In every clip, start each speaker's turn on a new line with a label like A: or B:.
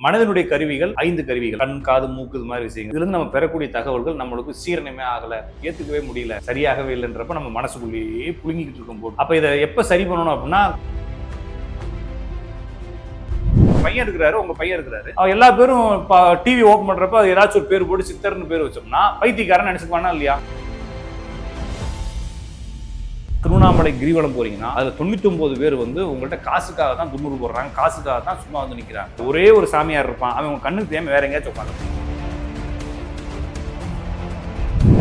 A: மனதினுடைய கருவிகள் 5 கருவிகள். கண், காது, மூக்கு, இது மாதிரி விஷயங்கள். இதுல இருந்து நம்ம பெறக்கூடிய தகவல்கள் நம்மளுக்கு சீரணமே ஆகல, ஏத்துக்கவே முடியல, சரியாகவே இல்லைன்றப்ப நம்ம மனசுக்குள்ளேயே புழுங்கிட்டு இருக்கும் போது அப்ப இதை எப்ப சரி பண்ணணும் அப்படின்னா, பையன் இருக்கிறாரு, உங்க பையன் இருக்கிறாரு, அவ எல்லா பேரும் டிவி ஓபன் பண்றப்ப அது ஏதாச்சும் ஒரு பேர் போட்டு சித்தர்னு பேர் வச்சோம்னா பைத்தியக்காரன் நினைச்சுக்குவானா இல்லையா? திருவண்ணாமலை கிரிவலம் போறீங்கன்னா அதுல 99 பேர் வந்து உங்கள்கிட்ட காசுக்காக தான் தும்முறு போடுறாங்க, காசுக்காக தான் சும்மா வந்து நிக்கிறாங்க. ஒரே ஒரு சாமியார் இருப்பான், அவன் உங்க கண்ணுக்கு தெரியாம வேற எங்கேயாச்சும் உட்காந்து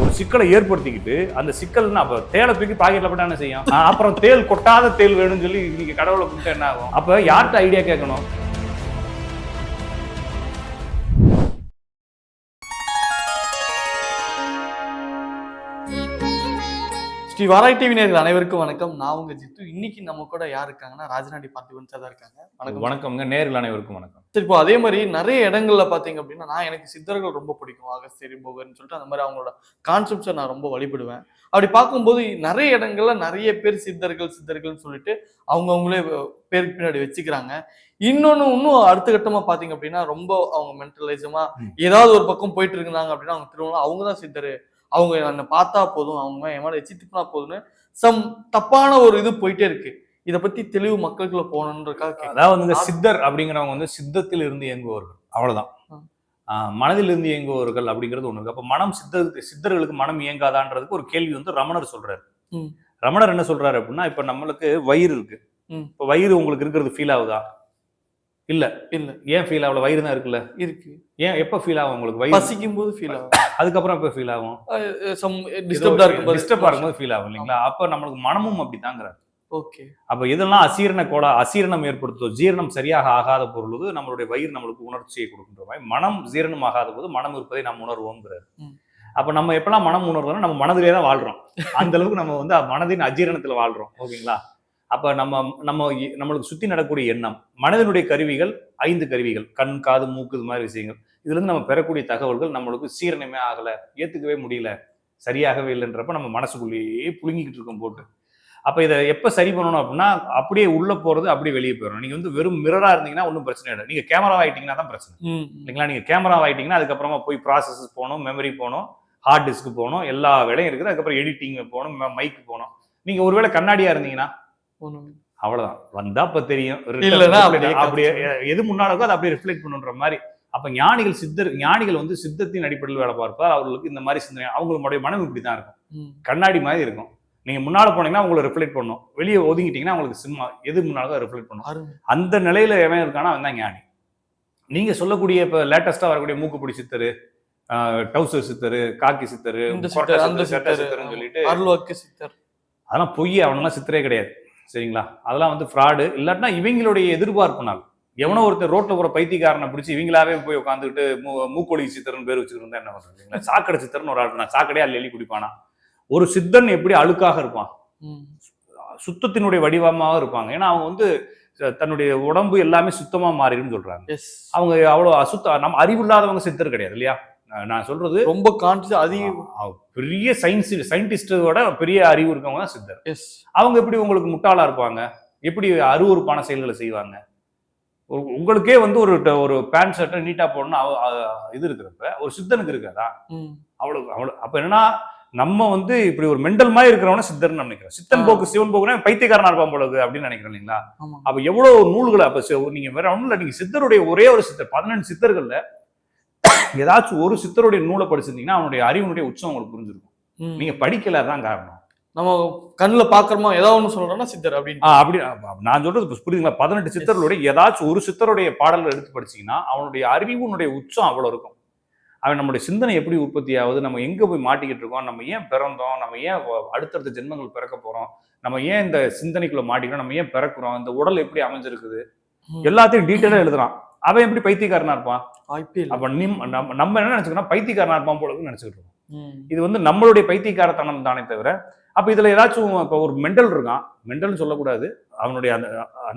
A: ஒரு சிக்கலை ஏற்படுத்திக்கிட்டு அந்த சிக்கல்னா அப்ப தேலை தூக்கி பாக்கெட்ல போட்டா என்ன செய்யும்? அப்புறம் தேல் கொட்டாத தேல் வேணும்னு சொல்லி நீங்க கடவுளை கூப்பிட்டு என்ன ஆகும்? அப்ப யார்கிட்ட ஐடியா கேட்கணும்?
B: ஸ்ரீ வாராய் டிவி நேயர்கள் அனைவருக்கும் வணக்கம். நான் உங்க ஜித்து. இன்னைக்கு நம்ம கூட யார் இருக்காங்கன்னா ராஜநாடி பார்த்திபன் சார் தான் இருக்காங்க. வணக்கம்.
A: வணக்கம்ங்க, நேயர்கள் அனைவருக்கும் வணக்கம்.
B: சரி, இப்போ அதே மாதிரி நிறைய இடங்கள்ல பாத்தீங்க அப்படின்னா எனக்கு சித்தர்கள் ரொம்ப பிடிக்கும். அகஸ்தியர், போகர்னு சொல்லிட்டு அந்த மாதிரி அவங்களோட கான்செப்ட்ஸை நான் ரொம்ப வழிபடுவேன். அப்படி பார்க்கும்போது நிறைய இடங்கள்ல நிறைய பேர் சித்தர்கள்னு சொல்லிட்டு அவங்களே பேருக்கு பின்னாடி வச்சுக்கிறாங்க. இன்னும் அடுத்த கட்டமா பாத்தீங்க அப்படின்னா ரொம்ப அவங்க மென்டலைசமா ஏதாவது ஒரு பக்கம் போயிட்டு இருந்தாங்க அப்படின்னா அவங்க திருவண்ணா அவங்கதான் சித்தரு, அவங்க என்னை பார்த்தா போதும், அவங்க என் மேல எச்சி திப்பினா போதும்னு சம் தப்பான ஒரு இது போயிட்டே இருக்கு. இதை பத்தி தெளிவு மக்களுக்குள்ள போகணுன்றதுக்காக.
A: அதாவது சித்தர் அப்படிங்கிறவங்க வந்து சித்தத்தில் இருந்து இயங்குபவர்கள், அவ்வளவுதான். மனதில் இருந்து இயங்குபவர்கள் அப்படிங்கிறது ஒண்ணு. அப்ப மனம் சித்தர்களுக்கு மனம் இயங்காதான்றதுக்கு ஒரு கேள்வி வந்து ரமணர் சொல்றாரு. ரமணர் என்ன சொல்றாரு அப்படின்னா, இப்ப நம்மளுக்கு வயிறு இருக்கு, இப்ப வயிறு உங்களுக்கு இருக்கிறது ஃபீல் ஆகுதா? இல்ல. ஏன் ஃபீல் ஆகல? வயிறு தான் இருக்குல்ல, இருக்கு. ஏன் எப்ப ஃபீல் ஆகும் உங்களுக்கு? வயிறு பசிக்கும் போது ஃபீல் ஆகும். அதுக்கப்புறம் எப்ப ஃபீல் ஆகும்? டிஸ்டர்பா இருக்கும்போது ஃபீல் ஆகும் இல்லைங்களா? அப்ப நம்மளுக்கு மனமும் அப்படித்தாங்கிறாரு.
B: ஓகே. அப்ப
A: இதெல்லாம் அசீரணம் ஏற்படுத்தும். ஜீரணம் சரியாக ஆகாத பொருள் நம்மளுடைய வயிறு நம்மளுக்கு உணர்ச்சியை கொடுக்கின்ற மாதிரி, மனம் ஜீரணம் ஆகாத போது மனம் இருப்பதை நாம் உணர்வோங்கிறாரு. அப்ப நம்ம எப்பெல்லாம் மனம் உணர்வோம், நம்ம மனதிலே தான் வாழ்றோம். அந்த அளவுக்கு நம்ம வந்து மனதின் அஜீரணத்துல வாழ்றோம். ஓகேங்களா? அப்ப நம்மளுக்கு சுத்தி நடக்கக்கூடிய எண்ணம், மனதினுடைய கருவிகள் 5 கருவிகள். கண், காது, மூக்கு, இது மாதிரி விஷயங்கள். இதுல இருந்து நம்ம பெறக்கூடிய தகவல்கள் நம்மளுக்கு சீரணமே ஆகல, ஏத்துக்கவே முடியல, சரியாகவே இல்லைன்றப்ப நம்ம மனசுக்குள்ளேயே புழுங்கிக்கிட்டு இருக்கோம் போட்டு. அப்ப இதை எப்ப சரி பண்ணணும் அப்படின்னா, அப்படியே உள்ள போறது அப்படியே வெளியே போயிடும். நீங்க வந்து வெறும் மிரரா இருந்தீங்கன்னா ஒன்றும் பிரச்சனை இல்லை. நீங்க கேமரா ஆயிட்டீங்கன்னா தான் பிரச்சனை இல்லைங்களா? நீங்க கேமரா ஆயிட்டீங்கன்னா அதுக்கப்புறமா போய் ப்ராசஸ் போகணும், மெமரி போகணும், ஹார்ட் டிஸ்க் போகணும், எல்லா வேலையும் இருக்குது. அதுக்கப்புறம் எடிட்டிங் போகணும், மைக்கு போகணும். நீங்க ஒருவேளை கண்ணாடியா இருந்தீங்கன்னா அவ்வளவுதான், வந்தா அப்ப தெரியும். அப்படியே எது முன்னாடி அதை அப்படியே ரிஃப்ளெக்ட் பண்ணுன்ற மாதிரி. அப்ப ஞானிகள் வந்து சித்தத்தின் அடிப்படையில் வேலை பார்ப்பார். அவர்களுக்கு இந்த மாதிரி சிந்தனை, அவங்களுடைய மனம் இப்படிதான் இருக்கும், கண்ணாடி மாதிரி இருக்கும். நீங்க முன்னால போனீங்கன்னா உங்களை ரிஃப்ளெக்ட் பண்ணும், வெளியே ஒதுங்கிட்டீங்கன்னா உங்களுக்கு சிம்மா எது முன்னாலும் ரிஃப்ளெக்ட் பண்ணும். அந்த நிலையில எவன் இருக்கானா அவன் தான் ஞானி. நீங்க சொல்லக்கூடிய இப்ப லேட்டஸ்டா வரக்கூடிய மூக்குப்பிடி சித்தரு, டவுசர் சித்தரு, காக்கி சித்தரு, சித்தருன்னு சொல்லிட்டு அதெல்லாம் பொய். அவனெல்லாம் சித்தரே கிடையாது, சரிங்களா? அதெல்லாம் வந்து ஃப்ராடு. இல்லாட்டினா இவங்களுடைய எதிர்பார்ப்புனால் எவனோ ஒருத்தர் ரோட்ல போற பைத்தியக்காரனை பிடிச்சி இவங்களாவே போய் உட்காந்துக்கிட்டு மூக்கொழி சித்தர்னு பேர் வச்சுக்கிட்டு என்ன பண்றீங்களா? சாக்கடை சித்தர்னு ஒரு ஆள், சாக்கடையா எள்ளி குடிப்பானா? ஒரு சித்தன் எப்படி அழுக்காக இருப்பான், சுத்தத்தினுடைய வடிவமாக இருப்பாங்க. ஏன்னா அவங்க வந்து தன்னுடைய உடம்பு எல்லாமே சுத்தமா மாறிடும் சொல்றாங்க. அவங்க அவ்வளவு அசுத்த, நம்ம அறிவு இல்லாதவங்க சித்தர் கிடையாது இல்லையா? நான் சொல்றது ரொம்ப பெரிய சயின்டிஸ்டோட பெரிய அறிவு இருக்கவங்க தான் சித்தர். அவங்க எப்படி உங்களுக்கு முட்டாளா இருப்பாங்க? எப்படி அருவருப்பான செயல்களை செய்வாங்க? உங்களுக்கே வந்து ஒரு பேண்ட் ஷர்ட்டை நீட்டா போடணும் இது இருக்கிறப்ப ஒரு சித்தனுக்கு இருக்காதா? அவ்வளவு. அப்ப என்னன்னா, நம்ம வந்து இப்படி ஒரு மெண்டல் மாதிரி இருக்கிறவன சித்தர்னு நினைக்கிறோம். சித்தன் போக்கு சிவன் போக்குனா பைத்தியக்காரனா இருப்பான் போலது அப்படின்னு நினைக்கிறோம் இல்லைங்களா? அப்ப எவ்வளவு நூல்களை அப்ப நீங்க வேற ஒண்ணும் இல்ல, நீங்க சித்தருடைய ஒரே ஒரு சித்தர் 18 சித்தர்கள்ல ஏதாச்சும் ஒரு சித்தருடைய நூலை படிச்சிருந்தீங்கன்னா அவனுடைய அறிவுனுடைய உச்சம் உங்களுக்கு புரிஞ்சிருக்கும். நீங்க படிக்கல தான் காரணம்.
B: நம்ம கண்ணுல பாக்குறோமோ ஏதாவது ஒண்ணு சொல்றோம்னா சித்தர்
A: அப்படி நான் சொல்றது புரியுதுங்களா? 18 சித்தர்களுடைய ஏதாச்சும் ஒரு சித்தருடைய பாடல்கள் எடுத்து படிச்சீங்கன்னா அவனுடைய அறிவுனுடைய உச்சம் அவ்வளவு இருக்கும். அவன் நம்முடைய சிந்தனை எப்படி உற்பத்தி ஆகுது, நம்ம எங்க போய் மாட்டிக்கிட்டு இருக்கோம், நம்ம ஏன் பிறந்தோம், நம்ம ஏன் அடுத்தடுத்த ஜென்மங்கள் பிறக்க போறோம், நம்ம ஏன் இந்த சிந்தனைக்குள்ள மாட்டிக்கிறோம், நம்ம ஏன் பிறக்கிறோம், இந்த உடல் எப்படி அமைஞ்சிருக்குது, எல்லாத்தையும் டீட்டெயிலா எழுதுறான். அவன் எப்படி பைத்தியக்காரனா இருப்பான்? அப்ப நம்ம என்ன நினைச்சுக்கணும், பைத்தியக்காரனா இருப்பான் போல நினைச்சுக்கிட்டு இருக்கோம். இது வந்து நம்மளுடைய பைத்தியக்காரத்தனம் தானே தவிர. அப்ப இதுல ஏதாச்சும் இப்ப ஒரு மெண்டல் இருக்கான், மெண்டல் சொல்லக்கூடாது, அவனுடைய அந்த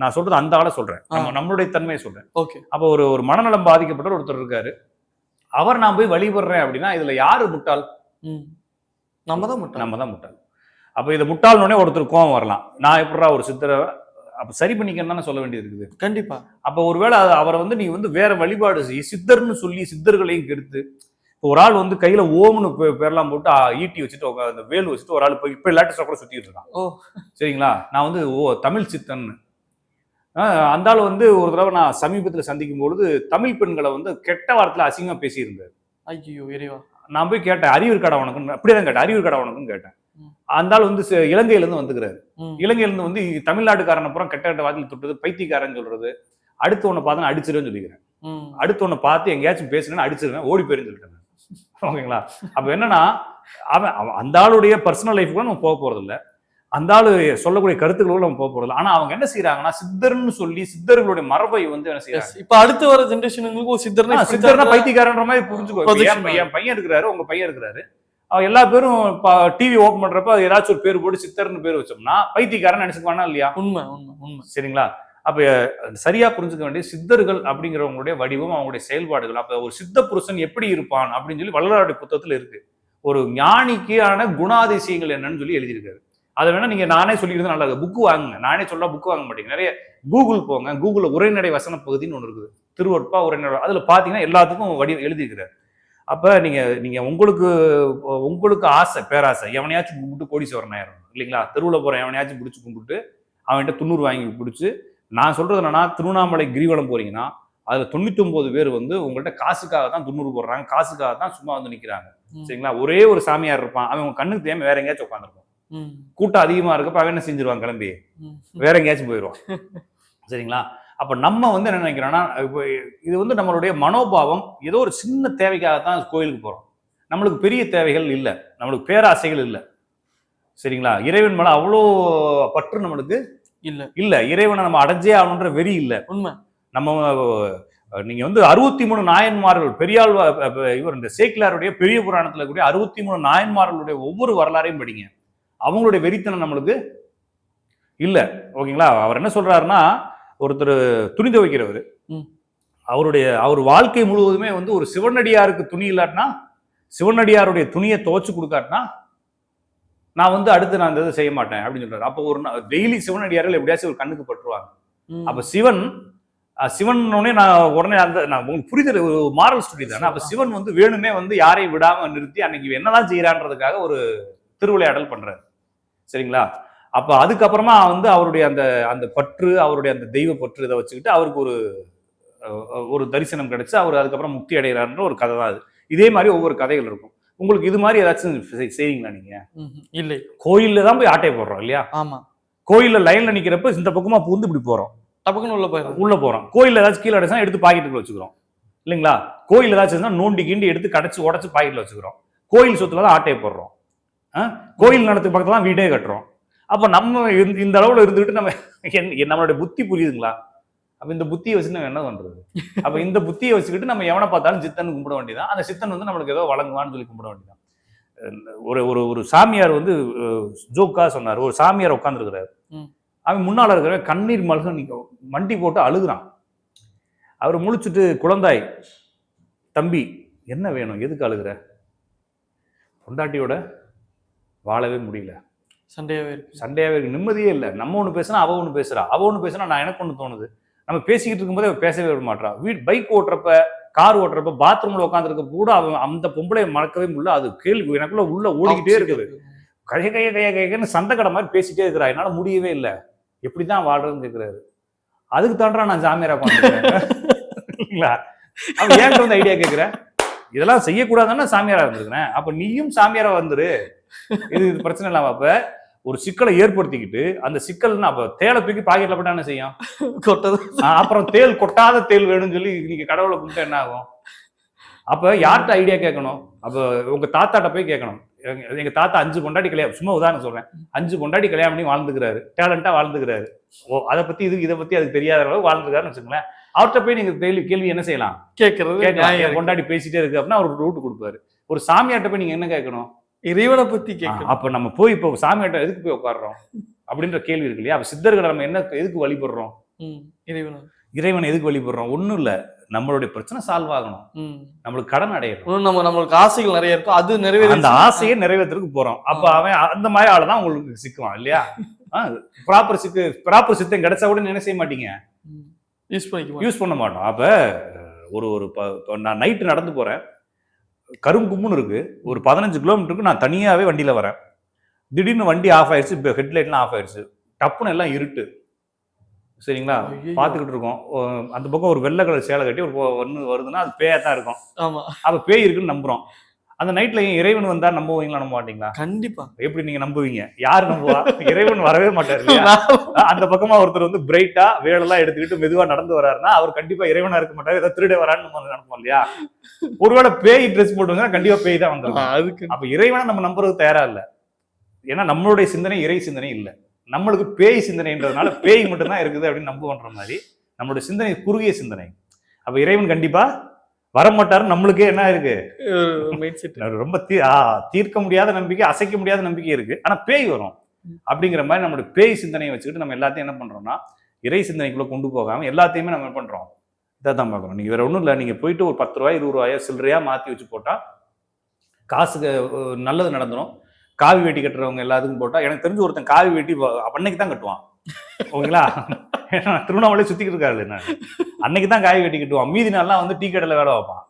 A: நான் சொல்றது அந்த ஆளை சொல்றேன், நம்மளுடைய தன்மையை சொல்றேன். அப்ப ஒரு மனநலம் பாதிக்கப்பட்ட ஒருத்தர் இருக்காரு, அவர் நான் போய் வழிபடுறேன் அப்படின்னா இதுல யாரு முட்டாள்? நம்ம தான் முட்டாள். அப்ப இதை முட்டாள்னே ஒருத்தர் கோவம் வரலாம். நான் எப்படா ஒரு சித்தரை அப்ப சரி பண்ணிக்கன்னு தானே சொல்ல வேண்டியது இருக்குது.
B: கண்டிப்பா.
A: அப்ப ஒருவேளை அவரை வந்து நீ வந்து வேற வழிபாடு செய், சித்தர்னு சொல்லி சித்தர்களையும் கெடுத்து, ஒரு ஆள் வந்து கையில ஓம்னு பேர்லாம் போட்டு ஈட்டி வச்சுட்டு அந்த வேல் வச்சுட்டு ஒரு ஆள் இப்ப லேட்டஸ்டா கூட சுத்திட்டு இருக்கான்.
B: ஓ
A: சரிங்களா, நான் வந்து தமிழ் சித்தன். அந்த ஆள் வந்து ஒரு தடவை நான் சமீபத்துல சந்திக்கும் பொழுது தமிழ் பெண்களை வந்து கெட்ட வார்த்தையில அசிங்கமா பேசியிருந்தாரு.
B: ஐயோ இறைவா.
A: நான் போய் கேட்டேன், அறிவு இருக்கடா உனக்குன்னு, அப்படிதான் கேட்டேன், அறிவு இருக்கடா உனக்குன்னு கேட்டேன். அந்த ஆள் வந்து இலங்கையில இருந்து வந்துக்கிறாரு. இலங்கையில இருந்து வந்து தமிழ்நாட்டுக்காரன் அப்புறம் கெட்ட கெட்ட வார்த்தையில் தொட்டது, பைத்தியக்காரன் சொல்றது, அடுத்து ஒண்ணு பார்த்தா அடிச்சிருன்னு சொல்லிக்கிறேன். அடுத்து ஒண்ணு பார்த்து எங்கேயாச்சும் பேசுனேன்னு அடிச்சிருவேன், ஓடி போயிருன்னு சொல்லிட்டேன். ஓகேங்களா? அப்ப என்னன்னா, அவன் அந்த ஆளுடைய பர்சனல் லைஃப் கூட நம்ம போக போறது இல்லை, அந்த ஆளு சொல்லக்கூடிய கருத்துக்களோட நம்ம போக போறது. ஆனா அவங்க என்ன செய்யறாங்கன்னா, சித்தர்னு சொல்லி சித்தர்களுடைய மரபை வந்து என்ன செய்யறாங்க,
B: இப்ப அடுத்து வர ஜெனரேஷனுங்களுக்கு
A: சித்தர்னா பைத்தியக்காரன்ற மாதிரி புரிஞ்சுக்கோ. என் பையன் இருக்கிறாரு, உங்க பையன் இருக்கிறாரு, எல்லா பேரும் டிவி ஓபன் பண்றப்ப ஏதாச்சும் ஒரு பேர் போட்டு சித்தர்னு பேர் வச்சோம்னா பைத்தியக்காரன் நினைச்சுக்குவானா இல்லையா?
B: உண்மை உண்மை உண்மை.
A: சரிங்களா? அப்ப சரியா புரிஞ்சுக்க வேண்டிய சித்தர்கள் அப்படிங்கிறவங்களுடைய வடிவம், அவங்களுடைய செயல்பாடுகள். அப்ப ஒரு சித்த புருஷன் எப்படி இருப்பான் அப்படின்னு சொல்லி வள்ளலாருடைய புத்தகத்துல இருக்கு. ஒரு ஞானிக்கான குணாதிசயங்கள் என்னன்னு சொல்லி எழுதியிருக்காரு. அதை வேணா நீங்க நானே சொல்லிக்கிறது நல்லா இருக்கு, புக்கு வாங்குங்க. நானே சொல்ல புக்கு வாங்க மாட்டேங்க, நிறைய கூகுள் போங்க, கூகுள்ல உரைநடை வசன பகுதின்னு ஒன்று இருக்குது, திருவற்பா உரைநடை, அதுல பாத்தீங்கன்னா எல்லாத்துக்கும் எழுதியிருக்கிறாரு. அப்ப நீங்க உங்களுக்கு ஆசை, பேராசை, எவனையாச்சும் கும்பிட்டு கோடீஸ்வரன் ஆயிரும் இல்லைங்களா? தெருவில் போற எவனையாச்சும் பிடிச்சி கும்பிட்டு அவன்கிட்ட 90 வாங்கி பிடிச்சி, நான் சொல்றது என்னன்னா, திருவண்ணாமலை கிரிவலம் போறீங்கன்னா அதுல 99 பேர் வந்து உங்கள்கிட்ட காசுக்காக தான் 90 போடுறாங்க, காசுக்காக தான் சும்மா வந்து நிக்கிறாங்க. சரிங்களா? ஒரே ஒரு சாமியார் இருப்பான், அவன் உங்க கண்ணுக்கு தெரியாம வேற எங்கேயாச்சும் உட்காந்துருப்பான். கூட்டம் அதிகமா இருக்கப்ப அவன் என்ன செஞ்சிருவான், கிளம்பி வேற எங்கேயாச்சும் போயிடுவான். சரிங்களா? அப்ப நம்ம வந்து என்ன நினைக்கிறோம்னா, இது வந்து நம்மளுடைய மனோபாவம், ஏதோ ஒரு சின்ன தேவைக்காகத்தான் கோயிலுக்கு போறோம். நம்மளுக்கு பெரிய தேவைகள் இல்லை, நம்மளுக்கு பேராசைகள் இல்லை. சரிங்களா? இறைவன் மேல அவ்வளோ பற்று நம்மளுக்கு இல்ல. இறைவனை நம்ம அடைஞ்சே ஆகணுன்ற வெறி இல்லை.
B: உண்மை.
A: நம்ம நீங்க வந்து 63 நாயன்மார்கள், பெரியாள் இவர் இந்த சேக்கிலாருடைய பெரிய புராணத்துல கூடிய 63 நாயன்மார்களுடைய ஒவ்வொரு வரலாறையும் படிங்க, அவங்களுடைய வெறித்தனம் நம்மளுக்கு இல்ல. ஓகேங்களா? அவர் என்ன சொல்றாருன்னா, ஒருத்தர் துணி துவைக்கிறவர், அவர் வாழ்க்கை முழுவதுமே வந்து ஒரு சிவனடியாருக்கு துணி இல்லாட்டினா, சிவனடியாருடைய துணியை துவைச்சு கொடுக்காட்டினா நான் வந்து அடுத்து நான் இந்த இதை செய்ய மாட்டேன் அப்படின்னு சொல்றாரு. அப்போ ஒரு டெய்லி சிவனடியார்கள் எப்படியாச்சும் ஒரு கண்ணுக்கு பற்றுவாங்க. அப்ப சிவன் நான் உடனே நான் உங்களுக்கு புரிதல், ஒரு மாரல் ஸ்டோரி தானே. அப்ப சிவன் வந்து வேணுமே வந்து யாரையும் விடாம நிறுத்தி அன்னைக்கு என்னதான் செய்யறான்றதுக்காக ஒரு திருவிளையாடல் பண்றாரு. சரிங்களா? அப்ப அதுக்கப்புறமா வந்து அவருடைய அந்த பற்று, அவருடைய அந்த தெய்வ பற்று இதை வச்சுக்கிட்டு அவருக்கு ஒரு தரிசனம் கிடைச்சு அவர் அதுக்கப்புறம் முக்தி அடைகிறாருன்ற ஒரு கதை தான் அது. இதே மாதிரி ஒவ்வொரு கதைகள் இருக்கும். உங்களுக்கு இது மாதிரி ஏதாச்சும் செய்றீங்களா நீங்க?
B: இல்லை.
A: கோயில்ல தான் போய் ஆட்டை போடுறோம் இல்லையா?
B: ஆமா.
A: கோயில்ல லைன்ல நிக்கிறப்ப இந்த பக்கமா பூந்து இப்படி போறோம்,
B: டபக்குன்னு உள்ள போறோம்.
A: கோயில்ல ஏதாச்சும் கீழே அடைச்சா எடுத்து பாக்கெட்டுக்குள்ள வச்சுக்கிறோம் இல்லைங்களா? கோயில் ஏதாச்சும் நோண்டி கிண்டி எடுத்து கடைச்சு உடச்சு பாக்கெட்ல வச்சுக்கிறோம். கோயில் சொத்துல தான் ஆட்டையை போடுறோம், கோயில் நடத்துக்கு பக்கத்துல தான் வீடே கட்டுறோம். அப்ப நம்ம இந்த அளவுல இருந்துகிட்டு நம்மளுடைய புத்தி புரியுதுங்களா? அப்ப இந்த புத்தியை வச்சு நம்ம என்ன பண்றது? அப்ப இந்த புத்தியை வச்சுக்கிட்டு நம்ம எவனை பார்த்தாலும் சித்தன் கும்பிட வேண்டியதான். அந்த சித்தன் வந்து நம்மளுக்கு ஏதோ வழங்குவான்னு சொல்லி கும்பிட வேண்டியதான். ஒரு சாமியார் வந்து ஜோக்கா சொன்னார், ஒரு சாமியார் உட்காந்துருக்கிறாரு, அவன் முன்னால இருக்கிற கண்ணீர் மல்க மண்டி போட்டு அழுகுறான். அவர் முழிச்சுட்டு, குழந்தாய், தம்பி என்ன வேணும், எதுக்கு அழுகுற? பொண்டாட்டியோட வாழவே முடியல, சண்டையாவே இருக்கு, நிம்மதியே இல்லை. நம்ம ஒண்ணு பேசினா அவ ஒண்ணு பேசுறா, அவ ஒண்ணு பேசினா நான் எனக்கு ஒண்ணு தோணுது. நம்ம பேசிக்கிட்டு இருக்கும்போதே பேசவே விட மாட்டா. பைக் ஓட்டுறப்ப, கார் ஓட்டுறப்ப, பாத்ரூம்ல உட்காந்துருக்க கூட அவன் அந்த பொம்பளை மறக்கவே முடியல. அது கேள்வி எனக்குள்ள உள்ள ஓடிக்கிட்டே இருக்குது. கையன்னு சண்டை கடை மாதிரி பேசிட்டே இருக்கிறா, என்னால முடியவே இல்லை, எப்படிதான் வாழ்றதுன்னு கேட்கிறாரு. அதுக்கு தாண்டா நான் சாமியாரா இல்லைங்களா? அவன் ஏன் வந்து ஐடியா கேட்கிறேன், இதெல்லாம் செய்யக்கூடாதுன்னா சாமியாரா இருந்திருக்கிறேன். அப்ப நீயும் சாமியாரா வந்துரு, இது பிரச்சனை இல்லாம. அப்ப ஒரு சிக்கலை ஏற்படுத்திக்கிட்டு அந்த சிக்கல் அப்ப தேலை தூக்கி பாக்கெட்ல போட்டா என்ன செய்யும், கொட்டது. அப்புறம் தேல் கொட்டாத தேல் வேணும்னு சொல்லி நீங்க கடவுளை கும்பிட்டா என்ன ஆகும்? அப்ப யார்கிட்ட ஐடியா கேட்கணும்? அப்ப உங்க தாத்தாட்ட போய் கேட்கணும். எங்க தாத்தா 5 பொண்டாட்டி கல்யாணம், சும்மா உதாரணம் சொல்றேன், 5 பொண்டாட்டி கல்யாணம் பண்ணி வாழ்ந்துக்கிறாரு, டேலண்டா வாழ்ந்துக்கிறாரு. அதை பத்தி இதை பத்தி அதுக்கு தெரியாத அளவு வாழ்ந்துருக்காருன்னு வச்சுக்கோங்களேன். அவர்கிட்ட போய் நீங்க கேள்வி என்ன செய்யலாம், கேட்கலாம். பொண்டாட்டி பேசிட்டே இருக்கு அப்படின்னா அவர் ரூட் கொடுப்பாரு. ஒரு சாமியார்ட்ட போய் நீங்க என்ன கேட்கணும், இறைவனை பத்தி கேட்கணும். அப்ப நம்ம போய் இப்போ சாமியார்ட்ட எதுக்கு போய் உட்காடுறோம் அப்படின்ற கேள்வி இருக்கு இல்லையா? அப்ப சித்தர்களை நம்ம எதுக்கு வழிபடுறோம், இறைவனை எதுக்கு வழிபடுறோம்? ஒண்ணும் இல்ல, நம்மளுடைய பிரச்சனை சால்வ் ஆகணும், நம்மளுக்கு கடன் அடையணும், நம்மளுக்கு ஆசைகள் நிறைய இருக்கும், அது நிறைவேற, அந்த ஆசையை நிறைவேறதுக்கு போறோம். அப்ப அவன் அந்த மாதிரி ஆளுதான் உங்களுக்கு சிக்குவான் இல்லையா? ப்ராப்பர் சித்தம் கிடைச்சா கூட என்ன செய்ய மாட்டீங்க,
B: யூஸ்
A: பண்ண மாட்டோம். அப்ப நான் நைட்டு நடந்து போறேன், கருங்கும்முன்னு இருக்கு, ஒரு 15 கிலோமீட்டருக்கு நான் தனியாவே வண்டியில வரேன். திடீர்னு வண்டி ஆஃப் ஆயிடுச்சு, ஹெட்லைட்லாம் ஆஃப் ஆயிடுச்சு, டப்புன்னு எல்லாம் இருட்டு. சரிங்களா, பாத்துக்கிட்டு இருக்கோம். அந்த பக்கம் ஒரு வெள்ளை கலர் சேலை கட்டி ஒரு ஒண்ணு வருதுன்னா அது பேயா தான் இருக்கும். அப்ப பேய் இருக்குன்னு நம்புறோம். அந்த நைட்ல இறைவன் வந்தா நம்புவீங்களா நம்ப மாட்டீங்களா?
B: கண்டிப்பா.
A: எப்படி நீங்க நம்புவீங்க? யாரு நம்புவா? இறைவன் வரவே மாட்டாரு இல்லையா? அந்த பக்கமா ஒருத்தர் வந்து பிரைட்டா வேலெல்லாம் எடுத்துக்கிட்டு மெதுவா நடந்து வராருன்னா அவர் கண்டிப்பா இறைவனா இருக்க மாட்டாரு, ஏதோ திருட வரான்னு நம்ம நினைப்போம் இல்லையா? ஒருவேளை பேய் ட்ரெஸ் போட்டுருந்தா கண்டிப்பா பேய் தான் வந்துருக்கும். அப்ப இறைவனை நம்ம நம்புறது தயாரா இல்ல. ஏன்னா நம்மளுடைய சிந்தனை இறை சிந்தனை இல்ல, நம்மளுக்கு பேய் சிந்தனைன்றதுனால பேய் மட்டும்தான் இருக்குது அப்படின்னு நம்புவன்ற மாதிரி நம்மளுடைய சிந்தனை குறுகிய சிந்தனை. அப்ப இறைவன் கண்டிப்பா வரமாட்டாரு. நம்மளுக்கே என்ன இருக்கு, ரொம்ப தீர்க்க முடியாத நம்பிக்கை, அசைக்க முடியாத நம்பிக்கை இருக்கு. ஆனா பேய் வரும் அப்படிங்கிற மாதிரி நம்மளுடைய பேய் சிந்தனையை வச்சுக்கிட்டு நம்ம எல்லாத்தையும் என்ன பண்றோம்னா இறை சிந்தனைக்குள்ள கொண்டு போகாம எல்லாத்தையுமே நம்ம என்ன பண்றோம், இதான் பாக்குறோம். நீங்க வேற ஒண்ணும் இல்ல, நீங்க போயிட்டு ஒரு 10 ரூபாய் 20 ரூபாயோ சில்லறையா மாத்தி வச்சு போட்டா காசுக்கு நல்லது நடந்துடும். காவி வேட்டி கட்டுறவங்க எல்லாத்துக்கும் போட்டா, எனக்கு தெரிஞ்சு ஒருத்தன் காவி வேட்டி அன்னைக்கு தான் கட்டுவான். ஓகேங்களா, திருவண்ணாமலை சுத்திக்கிட்டு இருக்காரு, என்ன அன்னைக்கு தான் காவி வெட்டி கட்டுவான். மீதி நாள்லாம் வந்து டீ கடையில வேலை வைப்பான்.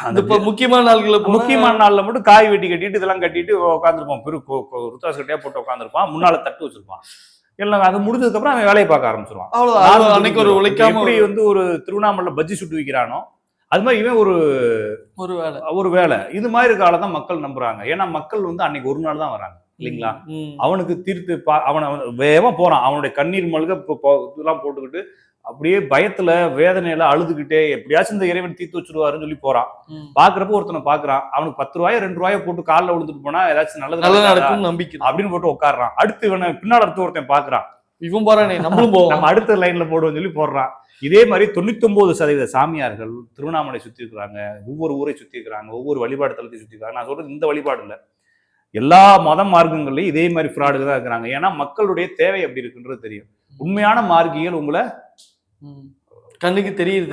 B: அந்த முக்கியமான
A: நாள்ல மட்டும் காய் வெட்டி கட்டிட்டு இதெல்லாம் கட்டிட்டு உட்காந்துருப்பான். ருத்தாஸ் கட்டியா போட்டு உட்காந்துருப்பான், முன்னால தட்டு வச்சிருப்பான். எல்லாம் அது முடிஞ்சதுக்கு அப்புறம் அவன் வேலையை பார்க்க ஆரம்பிச்சிருவான்.
B: அன்னைக்கு ஒரு உழைக்காம
A: எப்படி வந்து ஒரு திருவண்ணாமலை பஜ்ஜி சுட்டு வைக்கிறானோ அது மாதிரி இவன் ஒரு வேலை. இது மாதிரி காலம் தான் மக்கள் நம்புறாங்க. ஏன்னா மக்கள் வந்து அன்னைக்கு ஒரு நாள் தான் வராங்க இல்லைங்களா, அவனுக்கு தீர்த்து அவனை வேகமா போறான். அவனுடைய கண்ணீர் மல்க இதெல்லாம் போட்டுக்கிட்டு அப்படியே பயத்துல வேதனையில அழுதுகிட்டே எப்படியாச்சும் இந்த இறைவன் தீர்த்து வச்சிருவாருன்னு சொல்லி போறான். பாக்குறப்ப ஒருத்தனை பாக்குறான், அவனுக்கு 10 ரூபாயோ 2 ரூபாயோ போட்டு காலில் விழுந்துட்டு போனா ஏதாச்சும் நல்லது நடக்கும்
B: நம்பிக்கை
A: அப்படின்னு போட்டு உட்காடுறான். அடுத்து இவனை பின்னாடி அடுத்து ஒருத்தன் பாக்குறான்,
B: இவன் போறானே நம்மளும் போவோம்,
A: நம்ம அடுத்த லைன்ல போடுவோம்னு சொல்லி போடுறான். இதே மாதிரி 99% சாமியார்கள் திருவண்ணாமலை சுத்தி இருக்கிறாங்க, ஒவ்வொரு ஊரை சுத்தி இருக்கிறாங்க, ஒவ்வொரு வழிபாடு தளத்தை சுத்தி இருக்காங்க. நான் சொல்றது இந்த வழிபாடு இல்ல, எல்லா மத மார்க்கங்கள்லயும் இதே மாதிரி ஃப்ராடுகள் தான் இருக்கிறாங்க. ஏன்னா மக்களுடைய தேவை எப்படி இருக்குன்றது தெரியும். உண்மையான மார்க்கியல் உங்களை
B: கண்ணுக்கு தெரியுது,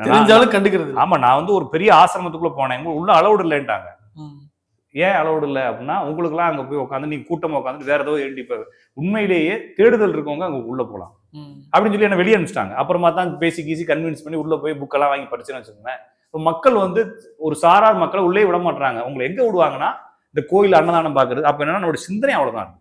A: தெரிஞ்சாலும் கண்டுக்கிறது. ஆமா, நான் வந்து ஒரு பெரிய ஆசிரமத்துக்குள்ள போனேன், உள்ள அலௌடு இல்லைன்ட்டாங்க. ஏன் அலௌடு இல்லை அப்படின்னா, உங்களுக்கு எல்லாம் அங்க போய் உட்காந்து நீங்க கூட்டமா உட்காந்து வேற ஏதோ எழுதி உண்மையிலேயே தேடுதல் இருக்கவங்க அங்க உள்ள போலாம் அப்படின்னு சொல்லி என்ன வெளியே அனுப்பிச்சிட்டாங்க. அப்புறமா தான் பேசி கீசி கன்வின்ஸ் பண்ணி உள்ள போய் புக்கெல்லாம் வாங்கி படிச்சுன்னு வச்சுக்கோங்களேன். மக்கள் வந்து ஒரு சாரார் மக்களை உள்ளே விட மாட்டாங்க. உங்களை எங்க விடுவாங்கன்னா இந்த கோயில் அன்னதானம் பார்க்கறது. அப்ப என்னன்னா நம்மளோட சிந்தனை அவ்வளவுதான்.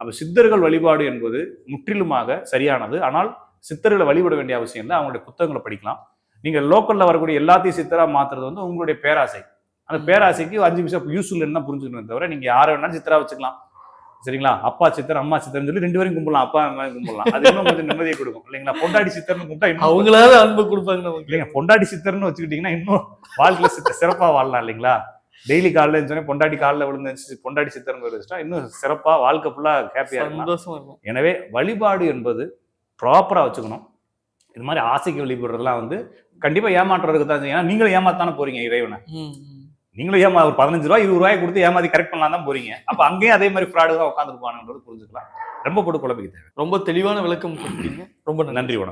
A: அப்ப சித்தர்கள் வழிபாடு என்பது முற்றிலுமாக சரியானது. ஆனால் சித்தர்களை வழிபட வேண்டிய அவசியம் இல்லை, அவங்களுடைய புத்தகங்களை படிக்கலாம். நீங்க லோக்கல்ல வரக்கூடிய எல்லாத்தையும் சித்தரா மாத்துறது வந்து உங்களுடைய பேராசை. அந்த பேராசைக்கு 5 நிமிஷம் யூஸ்ஃபுல் என்ன புரிஞ்சுக்கணும் தவிர நீங்க யாரை வேணாலும் சித்தரா வச்சுக்கலாம். சரிங்களா, அப்பா சித்தர் அம்மா சித்தர்னு சொல்லி 2 பேரும் கும்பிடலாம், அப்பா அம்மா கும்பிடலாம். அது இன்னும் கொஞ்சம் நிம்மதியை கொடுக்கும் இல்லைங்களா. பொண்டாடி சித்தர்னு கும்பிட்டா இன்னும்
B: அவங்களால அன்பு கொடுப்பாங்க
A: இல்லைங்க. பொண்டாடி சித்தர்னு வச்சுக்கிட்டீங்கன்னா இன்னும் வாழ்க்கையில சிறப்பா வாழலாம் இல்லைங்களா. டெய்லி காலைல இருந்துச்சோன்னே பொண்டாடி காலில் விழுந்து பொண்டாடி சித்தர்னு வச்சுட்டா இன்னும் சிறப்பா வாழ்க்கை ஃபுல்லா ஹாப்பியா இருக்கும். எனவே வழிபாடு என்பது ப்ராப்பரா வச்சுக்கணும். இது மாதிரி ஆசைக்கு வழிபடுறதுலாம் வந்து கண்டிப்பா ஏமாற்றுறதுக்கு தான். ஏன்னா நீங்களும் ஏமாத்தானே போறீங்க இறைவனை. நீங்களும் ஒரு 15 ரூபாய் 20 ரூபாய் கொடுத்து ஏமாத்தி கரெக்ட் பண்ணலாம் தான் போறீங்க. அப்ப அங்கேயும் அதே மாதிரி ஃப்ராடு தான் உட்காந்துருப்பானுன்றது புரிஞ்சுக்கலாம். ரொம்ப போட்டு குழப்பிக்க தேவை.
B: ரொம்ப தெளிவான விளக்கம் கொடுத்தீங்க. ரொம்ப
A: நன்றி. வணக்கம்.